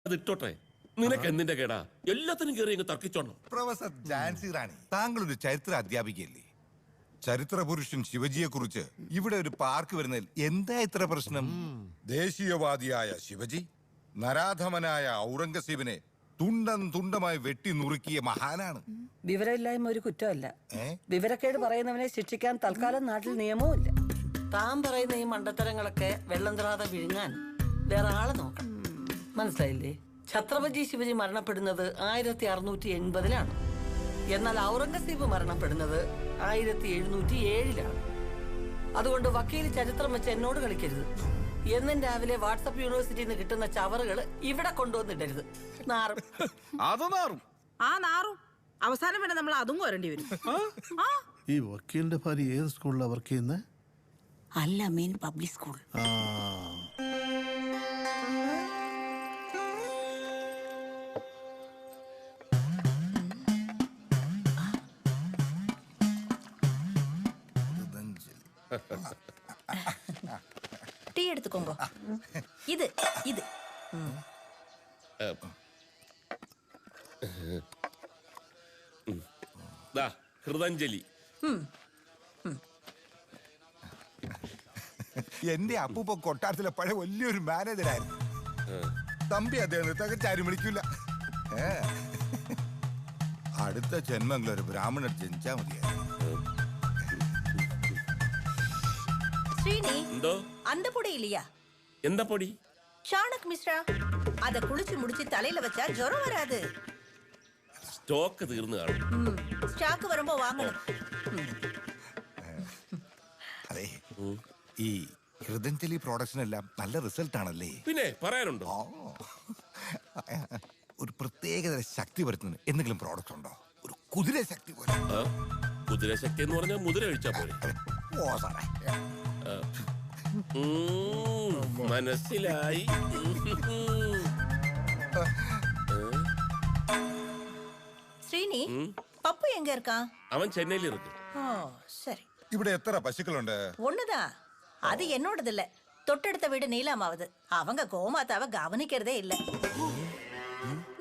അതിട്ടോട്ടെ. നിനക്ക് എന്തിന്റെ കേടാ? എല്ലാത്തിനും കയറി അങ്ങ് തർക്കിച്ചോണം. പ്രൊഫസർ ജാൻസി റാണി, താങ്കളൊരു ചരിത്ര അധ്യാപികയല്ലേ? ചരിത്ര പുരുഷൻ ശിവജിയെ കുറിച്ച് ഇവിടെ ഒരു പാർക്ക് വരുന്നതിൽ എന്താ ഇത്ര പ്രശ്നം? ദേശീയവാദിയായ ശിവജി നരാധമനായ ഔറംഗസീബിനെ തുണ്ടം തുണ്ടമായി വെട്ടി നുറുക്കിയ മഹാനാണ്. വിവരമില്ലായ്മ ഒരു കുറ്റമല്ല. വിവരക്കേട് പറയുന്നവനെ ശിക്ഷിക്കാൻ തൽക്കാലം നാട്ടിൽ നിയമവും ഇല്ല. താൻ പറയുന്ന ഈ മണ്ടത്തരങ്ങളൊക്കെ വെള്ളം തൊടാതെ വിഴുങ്ങാൻ വേറെ ആളെ നോക്കണം. മനസ്സിലായില്ലേ? ഛത്രപതി ശിവജി മരണപ്പെടുന്നത് 1680-ലാണ്. എന്നാൽ ഔറംഗസീബ് മരണപ്പെടുന്നത് 1707-ലാണ്. അതുകൊണ്ട് വക്കീൽ ചരിത്രം വെച്ച് എന്നോട് കളിക്കരുത്. എന്നും രാവിലെ വാട്സപ്പ് യൂണിവേഴ്സിറ്റിയിൽ നിന്ന് കിട്ടുന്ന ചവറുകൾ ഇവിടെ കൊണ്ടുവന്നിടരുത്. നാറും. അത് നാറും. ആ നാറും. അവസാനം പിന്നെ നമ്മൾ അതും കോരേണ്ടി വരും. ഈ വക്കീലിന്റെ ഭാര്യ ഏത് സ്കൂളിലാണ് വർക്ക് ചെയ്യുന്നത്? അല്ല, മെയിൻ പബ്ലിക് സ്കൂൾ. ടീ എടുത്തുക്കോങ്കോ. ഇത് ഇത് ഹൃദഞ്ജലി. എന്റെ അപ്പൂപ്പ കൊട്ടാരത്തിലെ പഴയ വലിയൊരു മാനേജരായിരുന്നു. തമ്പി അദ്ദേഹം തികച്ചാരും വിളിക്കൂല. അടുത്ത ജന്മങ്ങളിൽ ഒരു ബ്രാഹ്മണർ ജനിച്ചാ മതിയായിരുന്നു. ஸ்ரீனி, എന്തോ? அந்த பொடி இல்லையா? എന്താ പൊടി? சாணக் மிஸ்ரா. அத குளிச்சு முடிச்சு தலையில வச்சா ஜுரம் வராது. സ്റ്റോക്ക് തീർന്നു കാണും. ஸ்டாக் வரும்போ வாங்கணும். അതെ, ഈ ഹൃദഞ്ജലി പ്രോഡക്ട്സിനെല്ലാം നല്ല റിസൾട്ട് ആണല്ലേ? പിന്നെ പറയാനുണ്ടോ? ഒരു പ്രത്യേകതര ശക്തി വരുത്തുന്ന എന്തെങ്കിലും പ്രോഡക്റ്റ് ഉണ്ടോ? ഒരു കുതിര ശക്തി പോലെ. കുതിരശക്തി എന്ന് പറഞ്ഞാൽ മുതിര കഴിച്ചാ പോലെ. ഓ സാറേ, മനസ്സിലായി. ஸ்ரீனி, பப்பு எங்க இருக்கான்? അവൻ ചെന്നൈയിൽ ഇருக்கு. ஓ சரி. ഇവിടെ എത്ര പശുക്കളുണ്ട്? ஒண்ணுதான். அது என்னோடது இல்ல. தொட்டெடுத்த வீடு நீலாமாவது. அவங்க கோமாதாவை கவனிக்கிறதே இல்ல.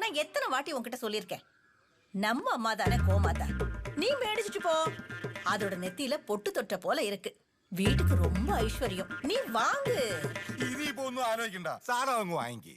நான் எத்தனை வாட்டி உன்கிட்ட சொல்லியிருக்கேன், நம்ம அம்மா தானே கோமாதா, நீ மேடிச்சிட்டு போ. அதோட நெத்தியில பொட்டு தொட்ட போல இருக்கு. வீட்டுக்கு ரொம்ப ஐஸ்வர்யம். நீ வாங்கு. ഇനിയിപ്പോ ഒന്നും ആലോചിക്കണ്ട, സാറ അങ്ങ് വാങ്ങിക്കേ.